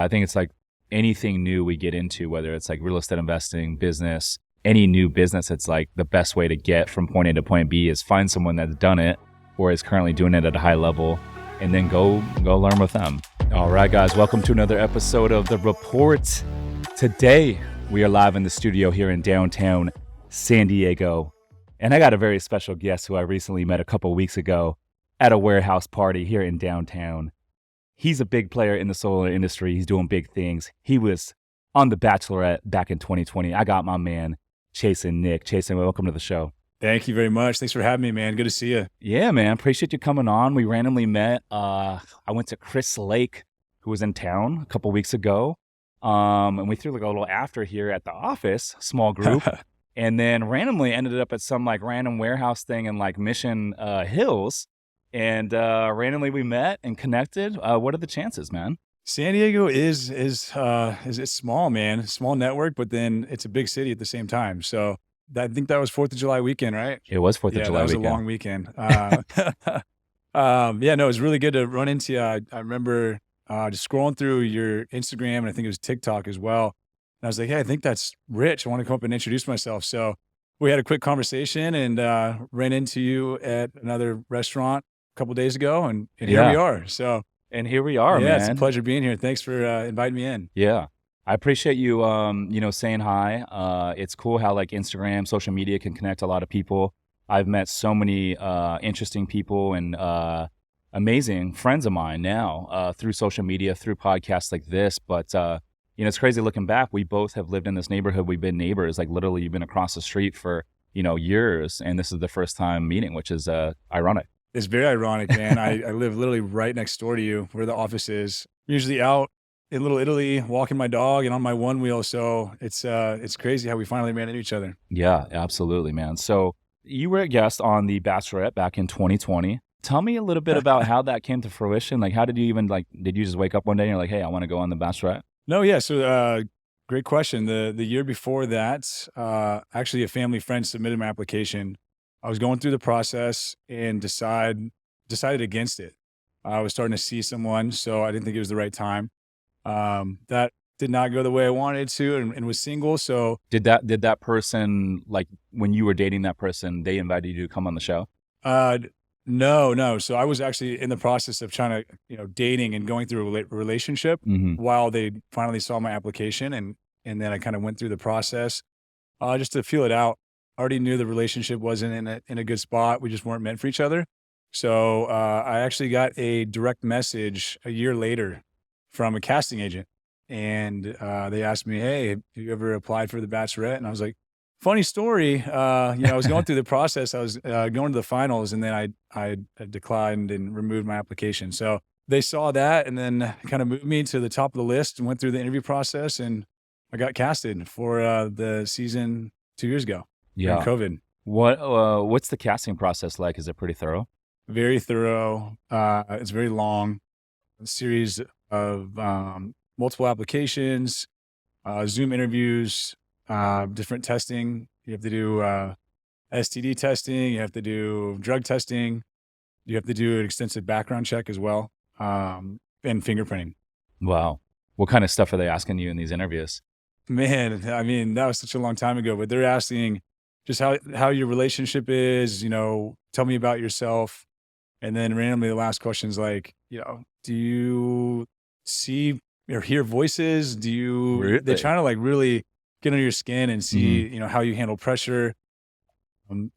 I think it's like anything new we get into, whether it's like real estate investing, business, any new business, it's like the best way to get from point A to point B is find someone that's done it or is currently doing it at a high level and then go learn with them. All right, guys, welcome to another episode of The Report. Today, we are live in the studio here in downtown San Diego. And I got a very special guest who I recently met a couple weeks ago at a warehouse party here in downtown. He's a big player in the solar industry. He's doing big things. He was on The Bachelorette back in 2020. I got my man, Chasen Nick. Chasen, welcome to the show. Thank you very much. Thanks for having me, man. Good to see you. Yeah, man. Appreciate you coming on. We randomly met. I went to Chris Lake, who was in town a couple weeks ago. And we threw like a little after here at the office, small group. And then randomly ended up at some like random warehouse thing in like Mission Hills. And randomly we met and connected. What are the chances, man? San Diego is small, man. Small network, but then it's a big city at the same time. So I think that was 4th of July weekend, right? It was 4th of July weekend. That was a long weekend. No, it was really good to run into you. I remember just scrolling through your Instagram, and I think it was TikTok as well. And I was like, hey, I think that's Rich. I want to come up and introduce myself. So we had a quick conversation and ran into you at another restaurant a couple days ago, and here we are. So, and here we are, man. It's a pleasure being here. Thanks for inviting me in. Yeah, I appreciate you, saying hi. It's cool how like Instagram, social media can connect a lot of people. I've met so many interesting people and amazing friends of mine now through social media, through podcasts like this. But it's crazy looking back. We both have lived in this neighborhood. We've been neighbors. Like literally, you've been across the street for years, and this is the first time meeting, which is ironic. It's very ironic, man. I live literally right next door to you where the office is. I'm usually out in Little Italy, walking my dog and on my one wheel. So it's crazy how we finally ran into each other. Yeah, absolutely, man. So you were a guest on The Bachelorette back in 2020. Tell me a little bit about how that came to fruition. Like, how did you even did you just wake up one day and you're like, hey, I want to go on The Bachelorette? No, yeah. So great question. The year before that, actually a family friend submitted my application. I was going through the process and decided against it. I was starting to see someone, so I didn't think it was the right time. That did not go the way I wanted it to, and was single. So did that person, like when you were dating that person, they invited you to come on the show? No. So I was actually in the process of trying to, dating and going through a relationship while they finally saw my application, and then I kind of went through the process just to feel it out. I already knew the relationship wasn't in a good spot. We just weren't meant for each other. So I actually got a direct message a year later from a casting agent, and they asked me, "Hey, have you ever applied for The Bachelorette?" And I was like, "Funny story. I was going through the process. I was going to the finals, and then I declined and removed my application." So they saw that, and then kind of moved me to the top of the list and went through the interview process, and I got casted for the season 2 years ago. Yeah. COVID. What's the casting process like? Is it pretty thorough? Very thorough. It's very long. A series of multiple applications, Zoom interviews, different testing. You have to do STD testing. You have to do drug testing. You have to do an extensive background check as well, and fingerprinting. Wow. What kind of stuff are they asking you in these interviews? Man, I mean, that was such a long time ago, but they're asking just how your relationship is, tell me about yourself. And then randomly the last question is like, do you see or hear voices? Really? They're trying to like really get under your skin and see, how you handle pressure.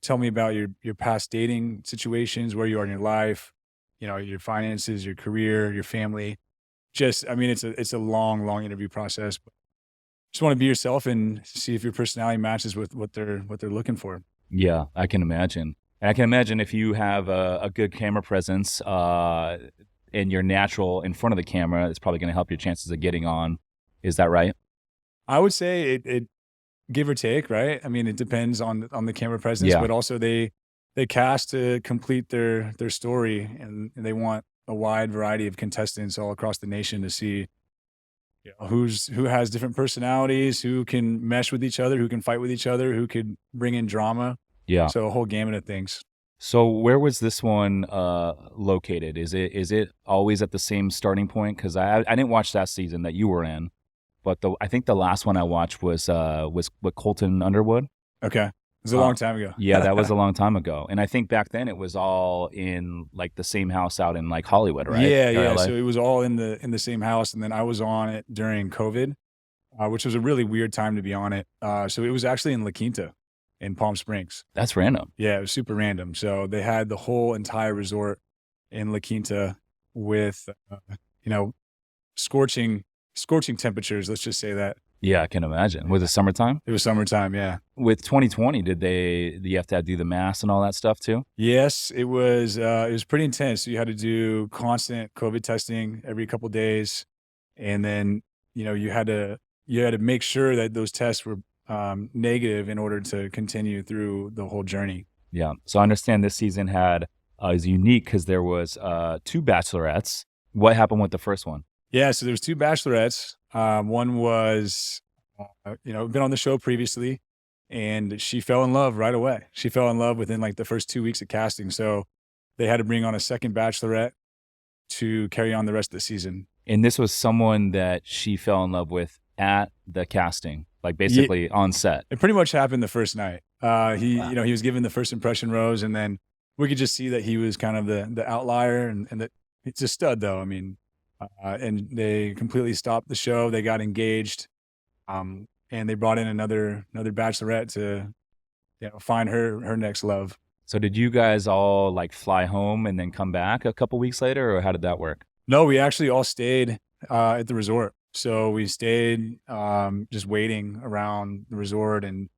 Tell me about your past dating situations, where you are in your life, your finances, your career, your family. It's a long interview process. But just want to be yourself and see if your personality matches with what they're looking for. Yeah, I can imagine. And I can imagine if you have a good camera presence and you're natural in front of the camera, it's probably going to help your chances of getting on. Is that right? I would say it give or take, right? I mean, it depends on the camera presence, but also they cast to complete their story, and they want a wide variety of contestants all across the nation to see who has different personalities, who can mesh with each other, who can fight with each other, who could bring in drama. Yeah. So a whole gamut of things. So where was this one located? Is it always at the same starting point? Because I didn't watch that season that you were in, but I think the last one I watched was with Colton Underwood. Okay. It was a long time ago. Yeah, that was a long time ago. And I think back then it was all in like the same house out in like Hollywood, right? Yeah, Or yeah. LA? So it was all in the same house, and then I was on it during COVID, which was a really weird time to be on it. So it was actually in La Quinta, in Palm Springs. That's random. Yeah, it was super random. So they had the whole entire resort in La Quinta with, you know, scorching temperatures. Let's just say that. Yeah, I can imagine. Was it summertime? It was summertime. Yeah. With 2020, did you have to do the mask and all that stuff too? Yes, it was. It was pretty intense. You had to do constant COVID testing every couple of days, and then you had to make sure that those tests were negative in order to continue through the whole journey. Yeah. So I understand this season is unique because there was 2 bachelorettes. What happened with the first one? Yeah, so there was 2 bachelorettes. One was, been on the show previously, and she fell in love right away. She fell in love within like the first 2 weeks of casting. So they had to bring on a second bachelorette to carry on the rest of the season. And this was someone that she fell in love with at the casting, like basically on set. It pretty much happened the first night. He was given the first impression rose, and then we could just see that he was kind of the outlier, and that it's a stud though. I mean, and they completely stopped the show. They got engaged, and they brought in another bachelorette to find her next love. So did you guys all like fly home and then come back a couple weeks later, or how did that work? No, we actually all stayed at the resort. So we stayed just waiting around the resort and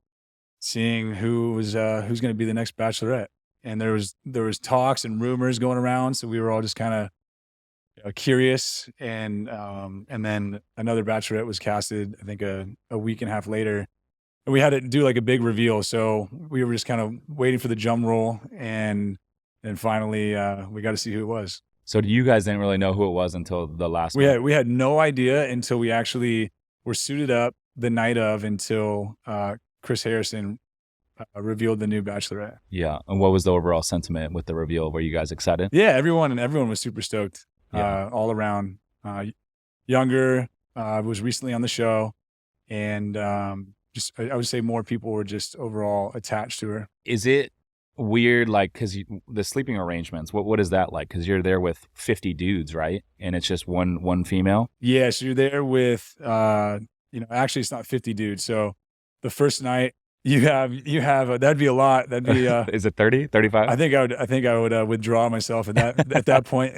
seeing who's going to be the next bachelorette. And there was talks and rumors going around, so we were all just kind of curious, and then another bachelorette was casted, I think a week and a half later, and we had to do like a big reveal. So we were just kind of waiting for the drum roll, and then finally we got to see who it was. So you guys didn't really know who it was until the last one? We had no idea until we actually were suited up the night of, until Chris Harrison revealed the new bachelorette. Yeah. And what was the overall sentiment with the reveal? Were you guys excited? Yeah, everyone was super stoked. Yeah. All around. Younger, was recently on the show, and just I would say more people were just overall attached to her. Is it weird, like, because the sleeping arrangements, what is that like? Because you're there with 50 dudes, right? And it's just one female? Yeah, so you're there with, actually it's not 50 dudes. So the first night you have that'd be a lot. That'd be Is it 30, 35? I think I would withdraw myself at that point.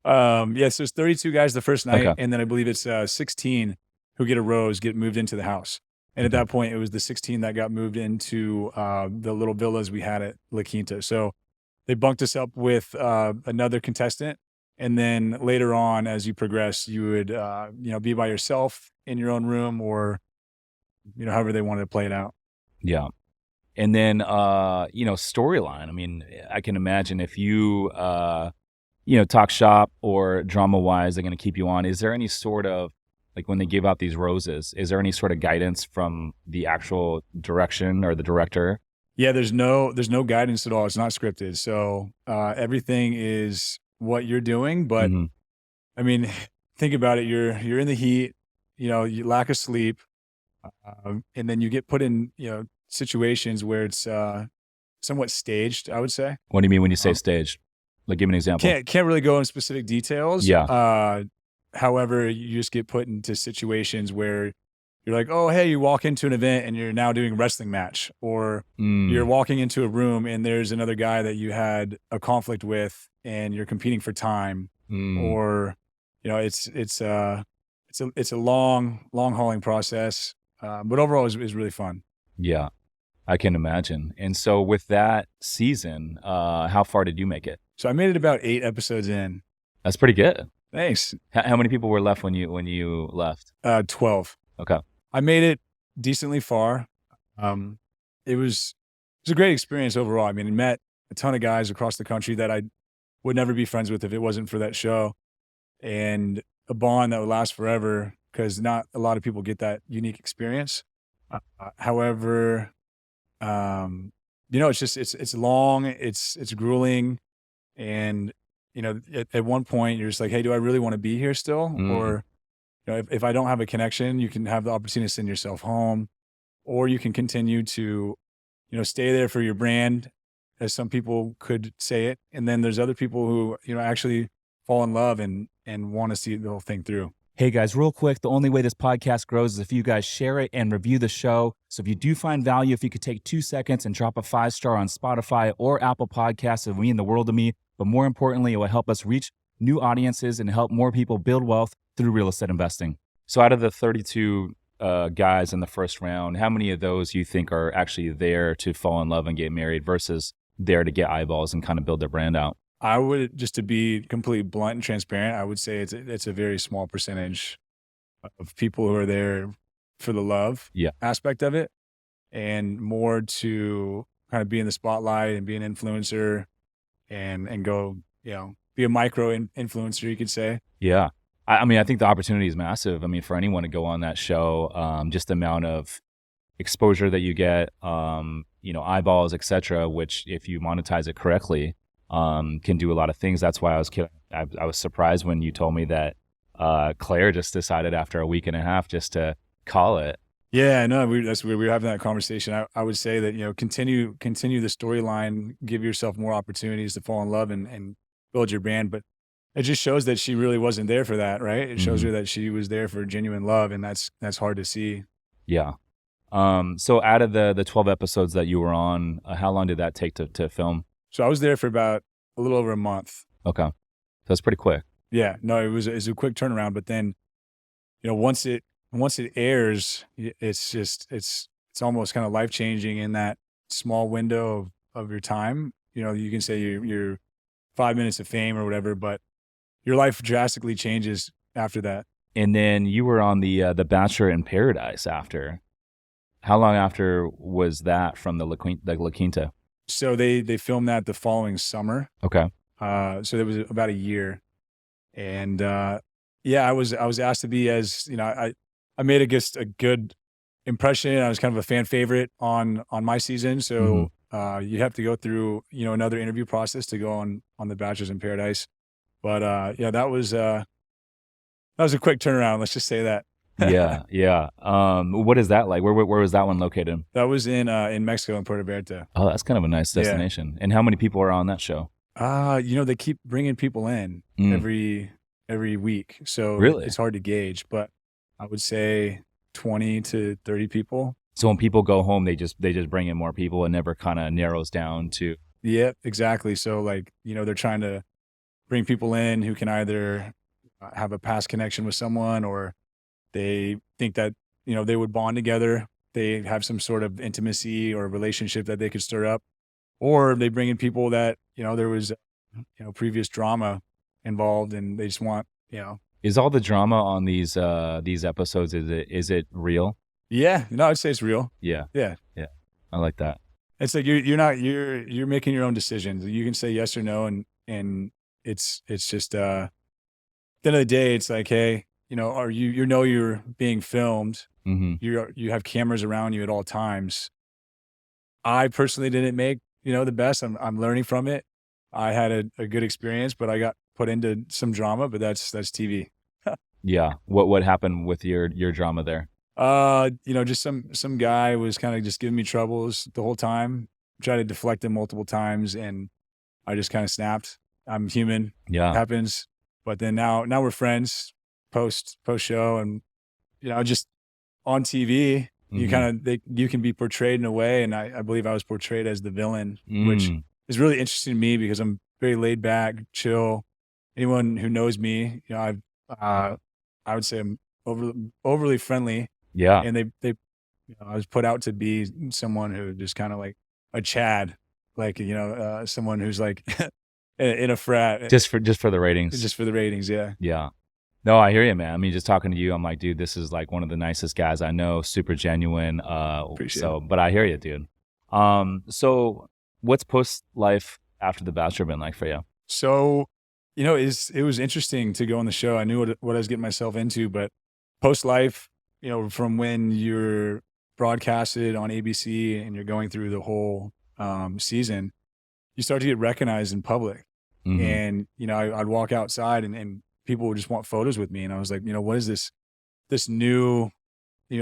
Yeah, so it's 32 guys the first night, Okay. and then I believe it's 16 who get a rose, get moved into the house. And at that point, it was the 16 that got moved into the little villas we had at La Quinta. So they bunked us up with another contestant, and then later on, as you progress, you would be by yourself in your own room, or however they wanted to play it out. Yeah. And then, storyline. I mean, I can imagine if you, talk shop or drama wise, they're going to keep you on. Is there any sort of, like when they give out these roses, is there any sort of guidance from the actual direction or the director? Yeah, there's no guidance at all. It's not scripted. So everything is what you're doing. But I mean, think about it. You're in the heat, you lack of sleep, and then you get put in, situations where it's somewhat staged, I would say. What do you mean when you say staged? Like, give me an example. Can't really go in specific details. Yeah. However, you just get put into situations where you're like, oh, hey, you walk into an event and you're now doing a wrestling match, or you're walking into a room and there's another guy that you had a conflict with and you're competing for time, or it's a long hauling process, but overall is really fun. Yeah, I can imagine. And so with that season, how far did you make it? So I made it about 8 episodes in. That's pretty good. Thanks. How many people were left when you left? 12. Okay. I made it decently far. It was a great experience overall. I mean, I met a ton of guys across the country that I would never be friends with if it wasn't for that show, and a bond that would last forever, because not a lot of people get that unique experience. However, the it's long, it's grueling. And, at one point you're just like, hey, do I really want to be here still? Or, if I don't have a connection, you can have the opportunity to send yourself home, or you can continue to, stay there for your brand, as some people could say it. And then there's other people who, actually fall in love and want to see the whole thing through. Hey guys, real quick, the only way this podcast grows is if you guys share it and review the show. So if you do find value, if you could take 2 seconds and drop a 5-star on Spotify or Apple Podcasts, it would mean the world to me. But more importantly, it will help us reach new audiences and help more people build wealth through real estate investing. So out of the 32 guys in the first round, how many of those you think are actually there to fall in love and get married versus there to get eyeballs and kind of build their brand out? I would, just to be completely blunt and transparent, I would say it's a very small percentage of people who are there for the love aspect of it, and more to kind of be in the spotlight and be an influencer and go, be a micro influencer, you could say. Yeah. I mean, I think the opportunity is massive. I mean, for anyone to go on that show, just the amount of exposure that you get, eyeballs, etc., which if you monetize it correctly, can do a lot of things. That's why I was surprised when you told me that Claire just decided after a week and a half just to call it. Yeah, no, that's where we were having that conversation. I would say that, continue the storyline, give yourself more opportunities to fall in love and build your brand. But it just shows that she really wasn't there for that, right? It shows her that she was there for genuine love, and that's hard to see. Yeah. So out of the 12 episodes that you were on, how long did that take to film? So I was there for about a little over a month. Okay. So that's pretty quick. Yeah, no, it was a quick turnaround, but then, once it airs, it's almost kind of life-changing in that small window of your time. You can say you're 5 minutes of fame or whatever, but your life drastically changes after that. And then you were on the Bachelorette in Paradise after. How long after was that from the La Quinta? So they filmed that the following summer. Okay. So it was about a year. And I was asked to be, as I made a good impression. I was kind of a fan favorite on my season. So you have to go through, another interview process to go on the Bachelors in Paradise. But that was a quick turnaround. Let's just say that. Yeah. What is that like? Where was that one located? That was in Mexico, in Puerto Vallarta. Oh, that's kind of a nice destination. Yeah. And how many people are on that show? They keep bringing people in every week, so really? It's hard to gauge. But I would say 20 to 30 people. So when people go home, they just bring in more people and never kind of narrows down to. Yeah, exactly. So they're trying to bring people in who can either have a past connection with someone, or they think that, they would bond together. They have some sort of intimacy or relationship that they could stir up, or they bring in people that, there was, previous drama involved, and they just want, Is all the drama on these episodes, is it real? Yeah, I'd say it's real. Yeah. I like that. It's like you're making your own decisions. You can say yes or no, and it's just at the end of the day, it's like, hey, are you're being filmed. You have cameras around you at all times. I personally didn't make the best. I'm learning from it. I had a good experience, but I got put into some drama. But that's TV. Yeah. What happened with your drama there? Just some guy was kind of just giving me troubles the whole time. Tried to deflect him multiple times, and I just kind of snapped. I'm human. Yeah, it happens. But then now we're friends post show, and just on TV, you can be portrayed in a way, and I believe I was portrayed as the villain, which is really interesting to me because I'm very laid back, chill. Anyone who knows me, I would say I'm overly friendly. Yeah. And I was put out to be someone who just kind of like a Chad, like, someone who's like in a frat. Just for the ratings. Just for the ratings, yeah. Yeah. No, I hear you, man. I mean, just talking to you, I'm like, dude, this is like one of the nicest guys I know, super genuine. Appreciate it. But I hear you, dude. So what's post life after The Bachelor been like for you? So, it was interesting to go on the show. I knew what I was getting myself into, but post life, from when you're broadcasted on ABC and you're going through the whole season, you start to get recognized in public. And, I'd walk outside and people would just want photos with me. And I was like, what is this new,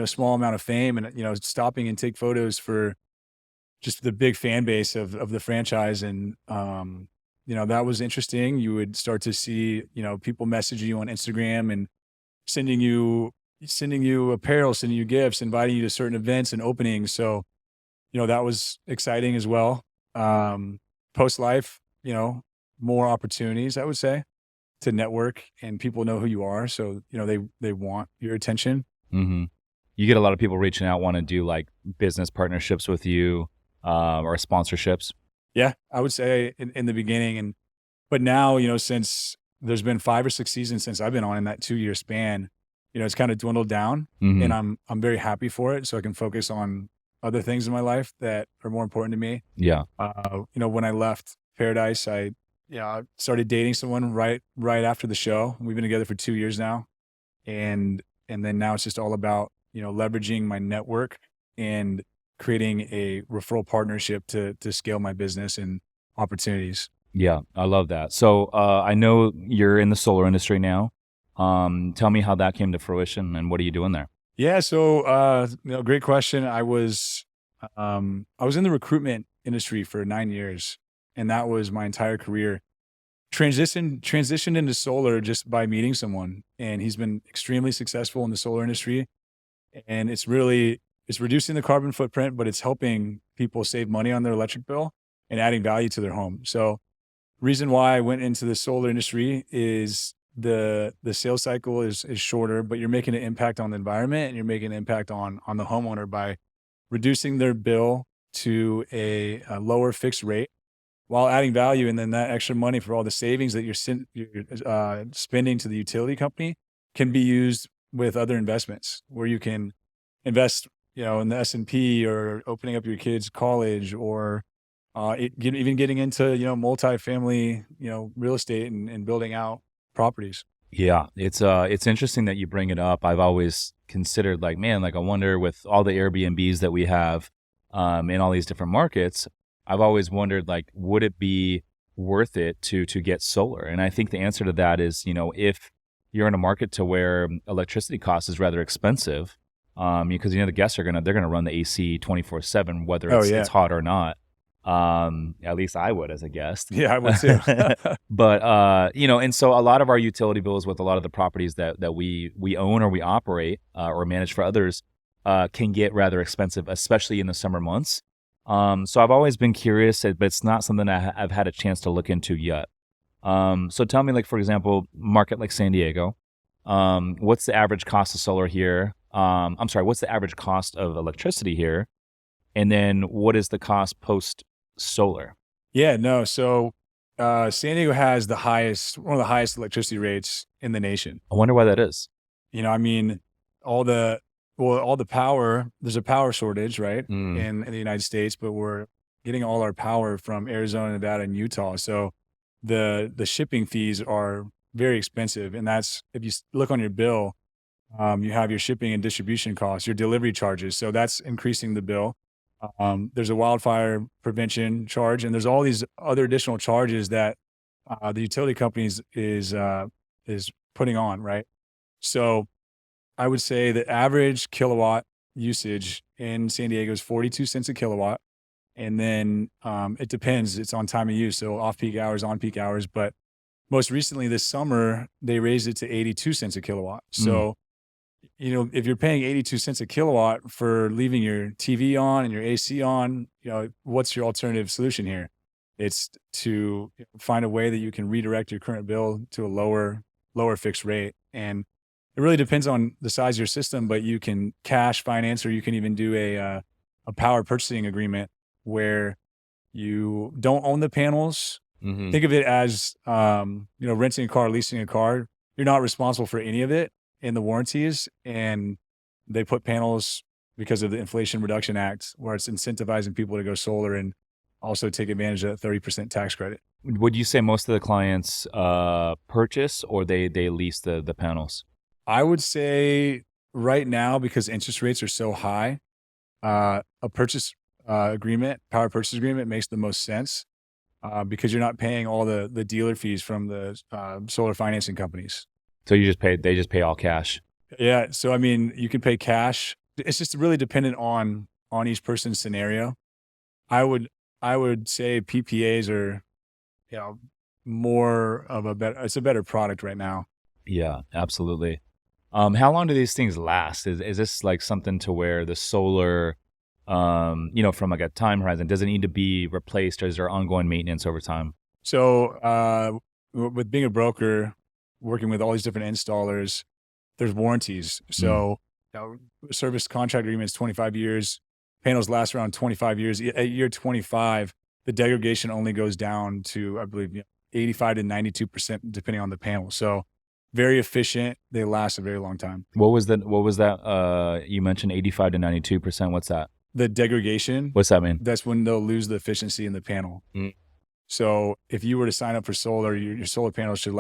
small amount of fame, and, stopping and take photos for just the big fan base of the franchise. And, that was interesting. You would start to see, people messaging you on Instagram and sending you apparel, sending you gifts, inviting you to certain events and openings. So, that was exciting as well. Post life, more opportunities, I would say, to network, and people know who you are. So, they want your attention. You get a lot of people reaching out, want to do like business partnerships with you, or sponsorships. Yeah, I would say in the beginning. But now, since there's been 5 or 6 seasons since I've been on in that 2-year span, it's kind of dwindled down, and I'm very happy for it. So I can focus on other things in my life that are more important to me. Yeah. When I left Paradise, I started dating someone right after the show. We've been together for 2 years now. And then now it's just all about, leveraging my network and creating a referral partnership to scale my business and opportunities. Yeah, I love that. So I know you're in the solar industry now. Tell me how that came to fruition and what are you doing there? Yeah. So, great question. I was in the recruitment industry for 9 years, and that was my entire career. Transitioned into solar just by meeting someone, and he's been extremely successful in the solar industry. And it's reducing the carbon footprint, but it's helping people save money on their electric bill and adding value to their home. So, reason why I went into the solar industry is the sales cycle is shorter, but you're making an impact on the environment, and you're making an impact on the homeowner by reducing their bill to a lower fixed rate while adding value. And then that extra money for all the savings that you're spending to the utility company can be used with other investments, where you can invest, in the S&P, or opening up your kids' college, or even getting into, multifamily, real estate, and building out properties. Yeah, it's interesting that you bring it up. I've always considered like, man, like I wonder with all the Airbnbs that we have in all these different markets, I've always wondered like, would it be worth it to get solar? And I think the answer to that is, if you're in a market to where electricity cost is rather expensive, because the guests they're gonna run the AC 24/7, whether it's hot or not. At least I would as a guest. Yeah, I would too. But and so a lot of our utility bills with a lot of the properties that we own or we operate or manage for others can get rather expensive, especially in the summer months. So I've always been curious, but it's not something I've had a chance to look into yet. So tell me, like, for example, market like San Diego, what's the average cost of solar here? What's the average cost of electricity here? And then what is the cost post solar? Yeah, no. So San Diego has one of the highest electricity rates in the nation. I wonder why that is. All the power, there's a power shortage, right? In the United States, but we're getting all our power from Arizona, Nevada, and Utah. So the shipping fees are very expensive. And that's, if you look on your bill, you have your shipping and distribution costs, your delivery charges. So that's increasing the bill. There's a wildfire prevention charge, and there's all these other additional charges that the utility companies is putting on, right? So I would say the average kilowatt usage in San Diego is 42 cents a kilowatt. And then it depends. It's on time of use. So off-peak hours, on-peak hours. But most recently this summer, they raised it to 82 cents a kilowatt. So, if you're paying 82 cents a kilowatt for leaving your TV on and your AC on, what's your alternative solution here? It's to find a way that you can redirect your current bill to a lower fixed rate. And it really depends on the size of your system, but you can cash finance, or you can even do a power purchasing agreement where you don't own the panels. Think of it as, renting a car, leasing a car. You're not responsible for any of it in the warranties, and they put panels because of the Inflation Reduction Act, where it's incentivizing people to go solar and also take advantage of that 30% tax credit. Would you say most of the clients purchase, or they lease the panels? I would say right now, because interest rates are so high, a purchase agreement, power purchase agreement makes the most sense because you're not paying all the dealer fees from the solar financing companies. So they just pay all cash. Yeah. So, I mean, you can pay cash. It's just really dependent on each person's scenario. I would say PPAs are, you know, more of it's a better product right now. Yeah, absolutely. How long do these things last? Is this like something to where the solar, from like a time horizon, does it need to be replaced, or is there ongoing maintenance over time? So, with being a broker, working with all these different installers, there's warranties. So, service contract agreements 25 years. Panels last around 25 years. At year 25, the degradation only goes down to, I believe, 85 to 92%, depending on the panel. So, very efficient. They last a very long time. What was that? You mentioned 85 to 92%. What's that? The degradation. What's that mean? That's when they'll lose the efficiency in the panel. So if you were to sign up for solar, your solar panels should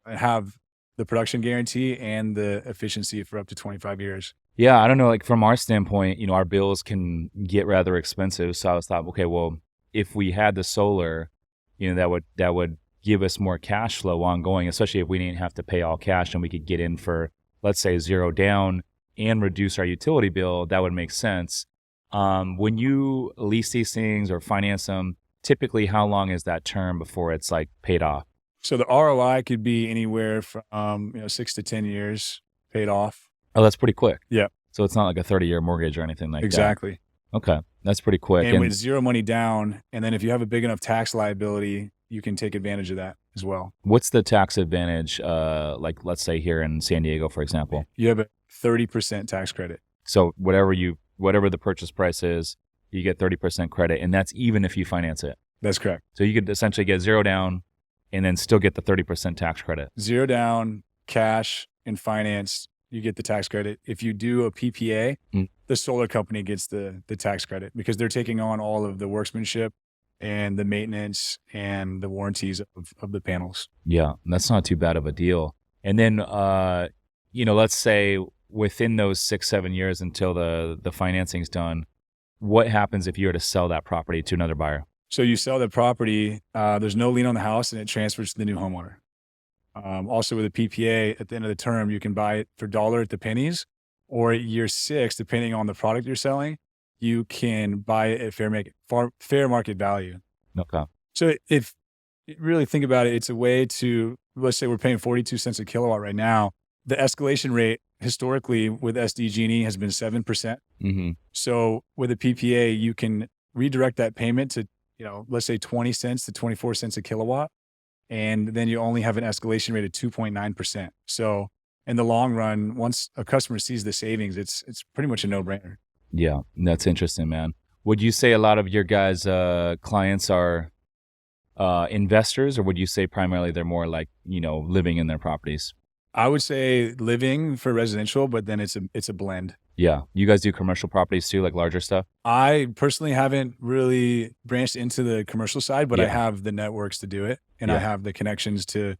have the production guarantee and the efficiency for up to 25 years. Yeah, I don't know. Like from our standpoint, our bills can get rather expensive. So I was thought, okay, well, if we had the solar, that would give us more cash flow ongoing, especially if we didn't have to pay all cash and we could get in for, let's say, zero down and reduce our utility bill. That would make sense. When you lease these things or finance them, typically how long is that term before it's like paid off? So the ROI could be anywhere from 6 to 10 years paid off. Oh, that's pretty quick. Yeah. So it's not like a 30-year mortgage or anything like that. Exactly. Okay. That's pretty quick. And with zero money down, and then if you have a big enough tax liability, you can take advantage of that as well. What's the tax advantage, like let's say here in San Diego, for example? You have a 30% tax credit. So whatever the purchase price is, you get 30% credit, and that's even if you finance it. That's correct. So you could essentially get zero down and then still get the 30% tax credit. Zero down, cash, and finance, you get the tax credit. If you do a PPA, the solar company gets the tax credit because they're taking on all of the workmanship and the maintenance and the warranties of the panels. Yeah, that's not too bad of a deal. And then, let's say within those 6-7 years until the financing's done, what happens if you were to sell that property to another buyer? So you sell the property, there's no lien on the house, and it transfers to the new homeowner. Also with a PPA, at the end of the term, you can buy it for $1 at the pennies, or at year 6, depending on the product you're selling, you can buy it at fair market value. Okay. So if you really think about it, it's a way to, let's say we're paying 42 cents a kilowatt right now. The escalation rate historically with SDG&E has been 7%. Mm-hmm. So with a PPA, you can redirect that payment to, let's say 20 cents to 24 cents a kilowatt. And then you only have an escalation rate of 2.9%. So in the long run, once a customer sees the savings, it's pretty much a no-brainer. Yeah, that's interesting, man. Would you say a lot of your guys' clients are investors, or would you say primarily they're more like, living in their properties? I would say living for residential, but then it's a blend. Yeah. You guys do commercial properties too, like larger stuff? I personally haven't really branched into the commercial side, but I have the networks to do it. And I have the connections to,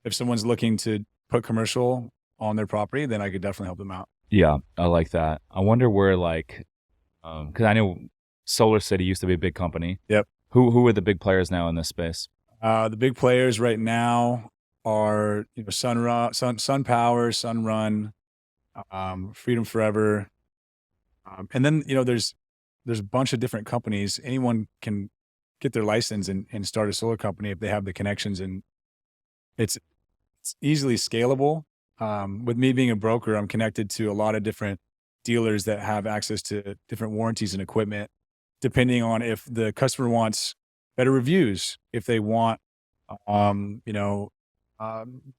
if someone's looking to put commercial on their property, then I could definitely help them out. Yeah, I like that. I wonder where because I know Solar City used to be a big company. Yep. Who are the big players now in this space? The big players right now are Sun Power, Sunrun, Freedom Forever, and then there's a bunch of different companies. Anyone can get their license and start a solar company if they have the connections, and it's easily scalable. With me being a broker, I'm connected to a lot of different dealers that have access to different warranties and equipment, depending on if the customer wants better reviews, if they want the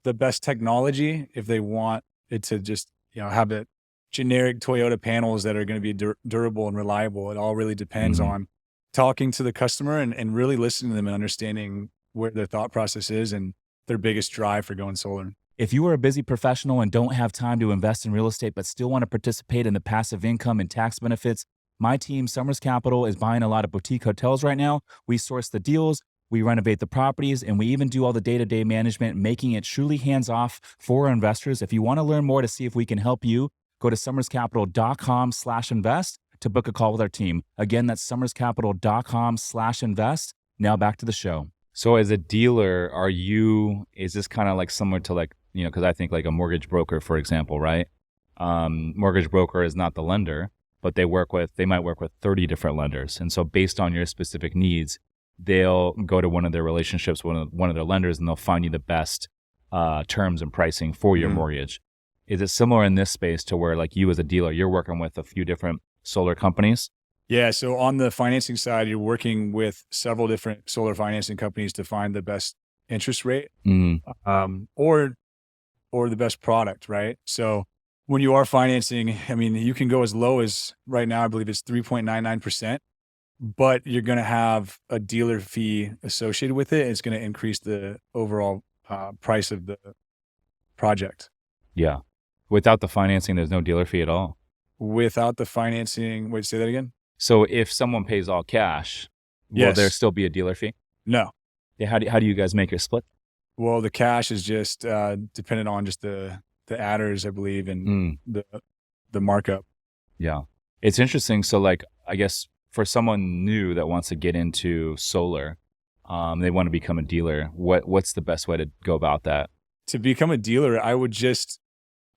best technology, if they want it to just have the generic Toyota panels that are going to be durable and reliable. It all really depends on talking to the customer and really listening to them and understanding where their thought process is and their biggest drive for going solar. If you are a busy professional and don't have time to invest in real estate but still want to participate in the passive income and tax benefits, my team, Summers Capital, is buying a lot of boutique hotels right now. We source the deals, we renovate the properties, and we even do all the day-to-day management, making it truly hands-off for our investors. If you want to learn more to see if we can help you, go to summerscapital.com/invest to book a call with our team. Again, that's summerscapital.com/invest. Now back to the show. So as a dealer, is this kind of like similar to like, because I think like a mortgage broker, for example, right? Mortgage broker is not the lender, but they might work with 30 different lenders. And so based on your specific needs, they'll go to one of their relationships, one of their lenders, and they'll find you the best terms and pricing for your mortgage. Is it similar in this space to where like you as a dealer, you're working with a few different solar companies? Yeah. So on the financing side, you're working with several different solar financing companies to find the best interest rate or the best product, right? So when you are financing, I mean, you can go as low as right now, I believe it's 3.99%, but you're going to have a dealer fee associated with it. It's going to increase the overall price of the project. Yeah. Without the financing, there's no dealer fee at all. Without the financing, wait, say that again? So if someone pays all cash, will there still be a dealer fee? No. Yeah. How do you guys make your split? Well, the cash is just dependent on just the adders, I believe, and the markup. Yeah. It's interesting. So like, I guess for someone new that wants to get into solar, they want to become a dealer. What's the best way to go about that? To become a dealer, I would just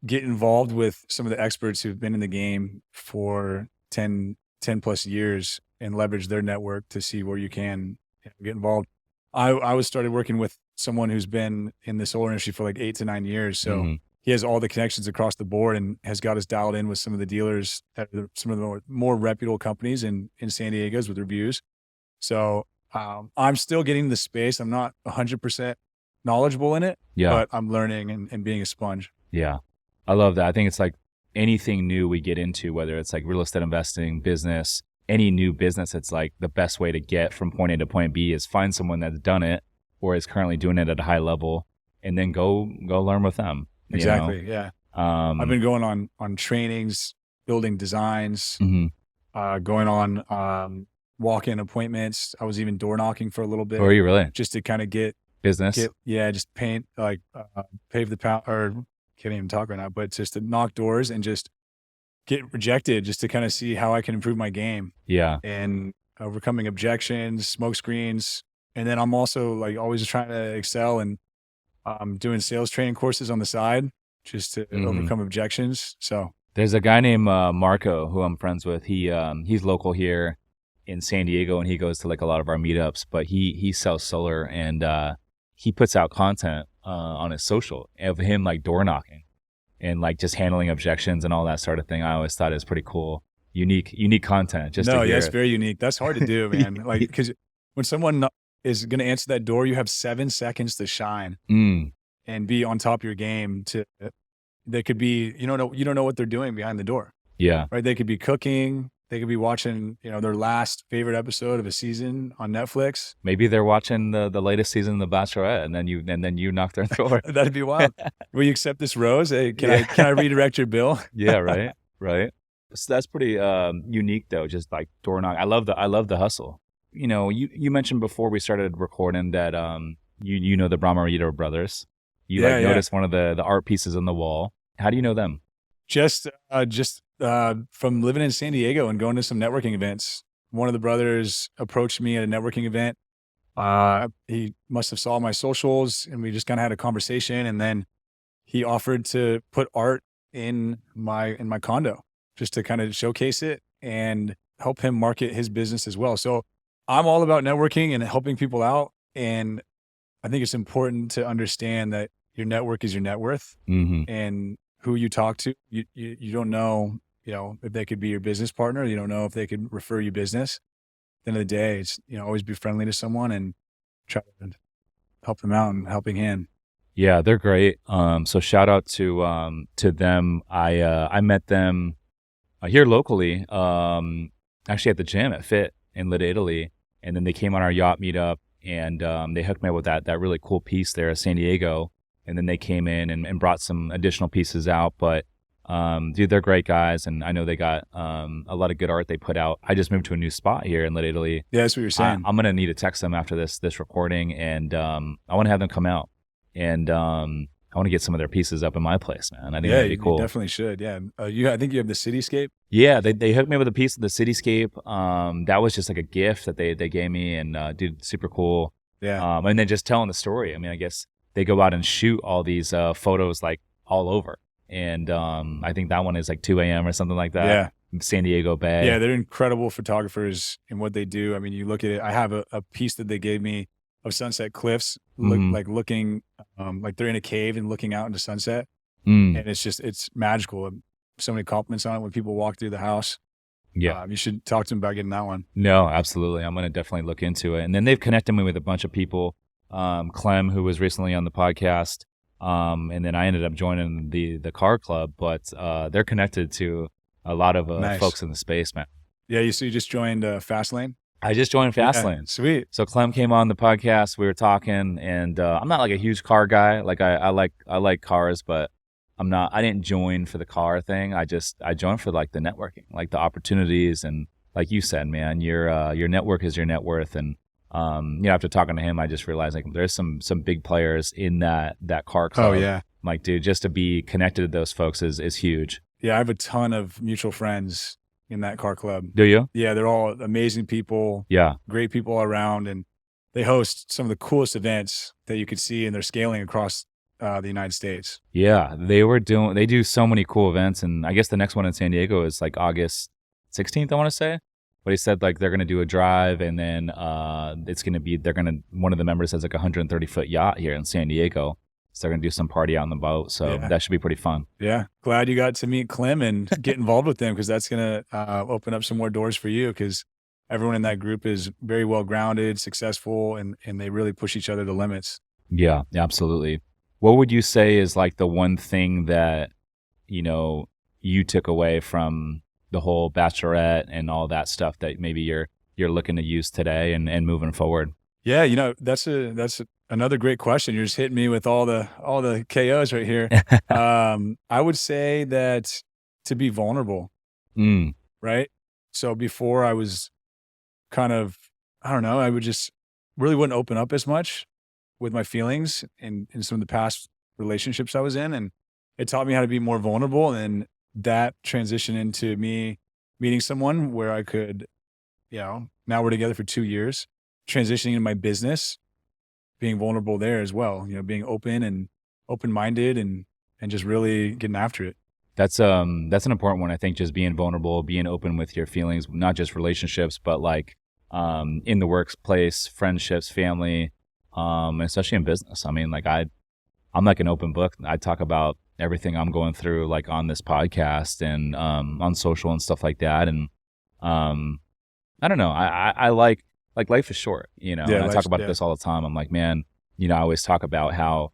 get involved with some of the experts who've been in the game for 10 plus years and leverage their network to see where you can get involved. I was started working with someone who's been in the solar industry for like 8 to 9 years. So he has all the connections across the board and has got us dialed in with some of the dealers at some of the more reputable companies in San Diego's with reviews. So I'm still getting the space. I'm not 100% knowledgeable in it, but I'm learning and being a sponge. Yeah. I love that. I think it's like anything new we get into, whether it's like real estate investing, business, any new business, it's like the best way to get from point A to point B is find someone that's done it or is currently doing it at a high level and then go learn with them. Exactly. Yeah. I've been going on trainings, building designs, going on walk-in appointments. I was even door knocking for a little bit. Oh, are you really? Just to kind of get business. Just paint, like pave the path, or can't even talk right now, but just to knock doors and just get rejected just to kind of see how I can improve my game. Yeah. And overcoming objections, smoke screens. And then I'm also like always trying to excel and doing sales training courses on the side just to overcome objections. So there's a guy named Marco who I'm friends with. He's local here in San Diego and he goes to like a lot of our meetups, but he sells solar and he puts out content on his social of him like door knocking and like just handling objections and all that sort of thing. I always thought it was pretty cool, unique content. It's very unique. That's hard to do, man. Like, because when someone is going to answer that door, you have 7 seconds to shine and be on top of your game. They could be, you don't know what they're doing behind the door. Yeah. Right. They could be cooking. They could be watching, their last favorite episode of a season on Netflix. Maybe they're watching the latest season of The Bachelorette, and then you knock their door. That'd be wild. Will you accept this rose? Hey, can I redirect your bill? Yeah, right. So that's pretty unique, though. Just like door knock. I love the hustle. You mentioned before we started recording that you know the Bramarito brothers. You noticed one of the art pieces on the wall. How do you know them? Just from living in San Diego and going to some networking events. One of the brothers approached me at a networking event. He must have saw my socials and we just kind of had a conversation. And then he offered to put art in my condo just to kind of showcase it and help him market his business as well. So I'm all about networking and helping people out. And I think it's important to understand that your network is your net worth and who you talk to. You don't know, if they could be your business partner. You don't know if they could refer you business. At the end of the day, it's, always be friendly to someone and try to help them out and helping hand. Yeah, they're great. So shout out to them. I met them here locally, actually at the gym at Fit in Lit Italy. And then they came on our yacht meetup and they hooked me up with that really cool piece there at San Diego. And then they came in and brought some additional pieces out. But dude, they're great guys. And I know they got a lot of good art they put out. I just moved to a new spot here in Lit Italy. Yeah, that's what you're saying. I'm going to need to text them after this recording. And I want to have them come out. And I want to get some of their pieces up in my place, man. I think Yeah, that'd be you cool. definitely should. Yeah. I think you have the cityscape. Yeah, they hooked me with a piece of the cityscape. That was just like a gift that they gave me, and dude, super cool. Yeah. And then just telling the story. I mean, I guess they go out and shoot all these photos like all over, and I think that one is like 2 a.m. or something like that. Yeah. In San Diego Bay. Yeah, they're incredible photographers in what they do. I mean, you look at it. I have a piece that they gave me of Sunset Cliffs, like looking, like they're in a cave and looking out into sunset, and it's magical. So many compliments on it when people walk through the house. Yeah, you should talk to them about getting that one. No, absolutely. I'm going to definitely look into it. And then they've connected me with a bunch of people. Clem, who was recently on the podcast, and then I ended up joining the car club. But they're connected to a lot of Nice. folks in the space, man. Yeah, you just joined Fastlane. I just joined Fastlane. Yeah, sweet. So Clem came on the podcast. We were talking, and I'm not like a huge car guy. Like I like cars, but I didn't join for the car thing. I joined for like the networking, like the opportunities. And like you said, man, your network is your net worth. And, after talking to him, I just realized like there's some big players in that car club. Oh yeah. Like, dude, just to be connected to those folks is huge. Yeah. I have a ton of mutual friends in that car club. Do you? Yeah. They're all amazing people. Yeah. Great people all around. And they host some of the coolest events that you could see, and they're scaling across the United States. Yeah, they do so many cool events, and I guess the next one in San Diego is like August 16th, I want to say. But he said like they're going to do a drive, and then one of the members has like a 130-foot yacht here in San Diego. So they're going to do some party out on the boat. So that should be pretty fun. Yeah. Glad you got to meet Clem and get involved with them, because that's going to open up some more doors for you, because everyone in that group is very well grounded, successful, and they really push each other to limits. Yeah, absolutely. What would you say is like the one thing that, you took away from the whole Bachelorette and all that stuff that maybe you're looking to use today and moving forward? Yeah, that's another great question. You're just hitting me with all the KOs right here. I would say that to be vulnerable, right? So before I was kind of, I don't know, I would just really wouldn't open up as much with my feelings in some of the past relationships I was in. And it taught me how to be more vulnerable. And that transitioned into me meeting someone where I could, now we're together for 2 years, transitioning into my business, being vulnerable there as well, being open and open-minded and just really getting after it. That's an important one. I think just being vulnerable, being open with your feelings, not just relationships, but like in the workplace, friendships, family, especially in business. I mean, like I'm like an open book. I talk about everything I'm going through, like on this podcast and on social and stuff like that. And I don't know. I like life is short, and I talk about this all the time. I'm like, man, I always talk about how,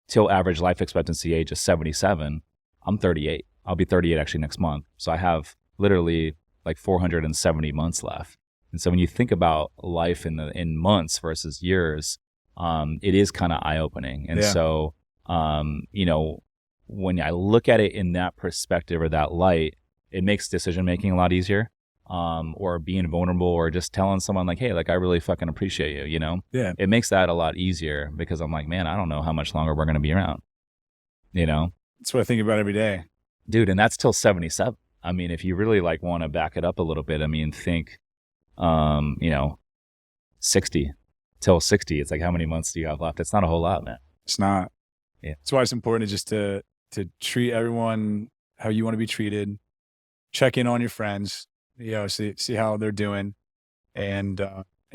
till average life expectancy age is 77. I'm 38. I'll be 38 actually next month. So I have literally like 470 months left. And so when you think about life in months versus years, it is kind of eye-opening. And so, when I look at it in that perspective or that light, it makes decision-making a lot easier. Or being vulnerable or just telling someone like, hey, like I really fucking appreciate you, Yeah. It makes that a lot easier because I'm like, man, I don't know how much longer we're going to be around, That's what I think about every day. Dude, and that's till 77. I mean, if you really like want to back it up a little bit, I mean, think, 60 till 60. It's like, how many months do you have left? It's not a whole lot, man. It's not. Yeah. That's why it's important just to treat everyone how you want to be treated, check in on your friends, see how they're doing, and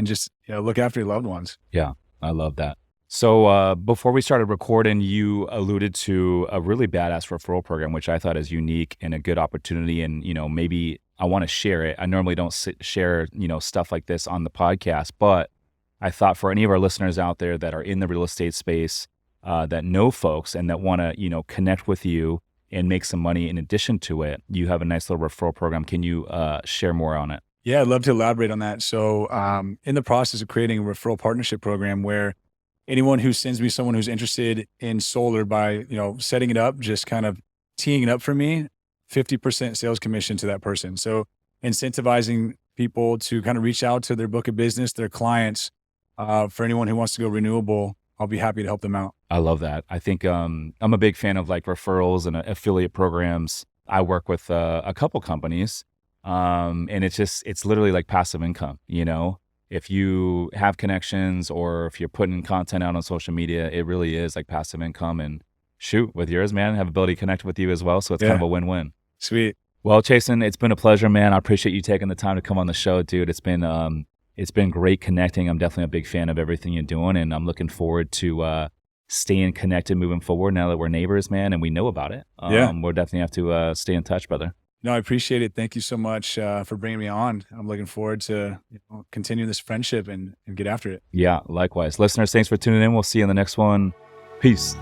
just look after your loved ones. Yeah, I love that. So before we started recording, you alluded to a really badass referral program, which I thought is unique and a good opportunity. And, maybe I want to share it. I normally don't share, stuff like this on the podcast, but I thought for any of our listeners out there that are in the real estate space, that know folks and that want to, connect with you and make some money in addition to it, you have a nice little referral program. Can you share more on it? Yeah, I'd love to elaborate on that. So in the process of creating a referral partnership program where anyone who sends me someone who's interested in solar by, setting it up, just kind of teeing it up for me, 50% sales commission to that person. So incentivizing people to kind of reach out to their book of business, their clients, for anyone who wants to go renewable I'll be happy to help them out. I love that. I think I'm a big fan of like referrals and affiliate programs. I work with a couple companies, and it's literally like passive income. You know, if you have connections or if you're putting content out on social media, it really is like passive income. And shoot, with yours, man, I have ability to connect with you as well, so it's kind of a win-win. Sweet. Well, Chasen, it's been a pleasure, man. I appreciate you taking the time to come on the show, dude. It's been great connecting. I'm definitely a big fan of everything you're doing, and I'm looking forward to staying connected moving forward now that we're neighbors, man, and we know about it. We'll definitely have to stay in touch, brother. No, I appreciate it. Thank you so much for bringing me on. I'm looking forward to continue this friendship and get after it. Yeah, likewise. Listeners, thanks for tuning in. We'll see you in the next one. Peace.